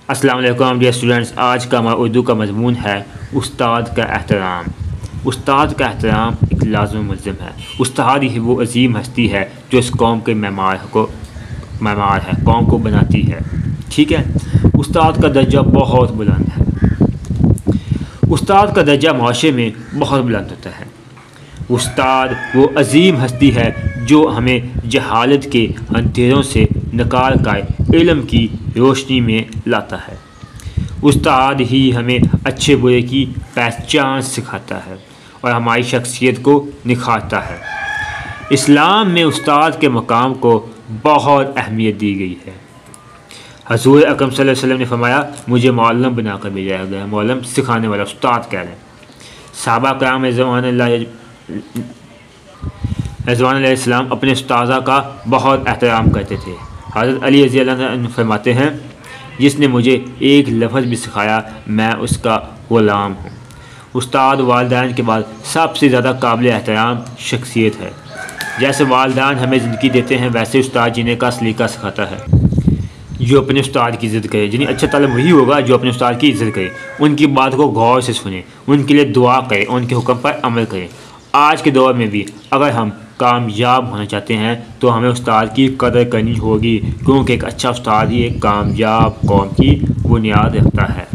अस्सलाम वालेकुम dear students. आज का हमारा उर्दू का मजमून है उस्ताद का एहतराम। उस्ताद का एहतराम एक लाज़िम मुल्ज़िम है। उस्ताद ही वो अजीम हस्ती है जो इस कौम के मेमार है, कौम को बनाती है। ठीक है, उस्ताद का दर्जा बहुत बुलंद है। उस्ताद का दर्जा माशरे में बहुत बुलंद होता है। उस्ताद वो अजीम हस्ती है जो हमें जहालत के अंधेरों से निकाल कर इल्म की रोशनी में लाता है। उस्ताद ही हमें अच्छे बुरे की पहचान सिखाता है और हमारी शख्सियत को निखारता है। इस्लाम में उस्ताद के मकाम को बहुत अहमियत दी गई है। हज़ूर अकरम सल्लल्लाहु अलैहि वसल्लम ने फरमाया, मुझे मौलम बनाकर भेजा गया। मौलम सिखाने वाला, उस्ताद कह रहे हैं। सहाबा कराम रिज़वान अलैहिस्सलाम अपने उस्ताज़ा का बहुत एहतराम करते थे। हज़रत अली रज़ी अल्लाह अन्हु फरमाते हैं, जिसने मुझे एक लफ्ज़ भी सिखाया मैं उसका ग़ुलाम हूँ। उस्ताद वालिदैन के बाद सबसे ज़्यादा काबिल एहतराम शख्सियत है। जैसे वालिदैन हमें ज़िंदगी देते हैं, वैसे उस्ताद जीने का सलीका सिखाता है। जो अपने उस्ताद की इज़्ज़त करे, यानी अच्छा तालिब वही होगा जो अपने उस्ताद की इज़्ज़त करे, उनकी बात को गौर से सुने, उनके लिए दुआ करें, उनके हुक्म पर अमल करें। आज के दौर में भी अगर हम कामयाब होना चाहते हैं तो हमें उस्ताद की कदर करनी होगी, क्योंकि एक अच्छा उस्ताद ही एक कामयाब कौम की बुनियाद रखता है।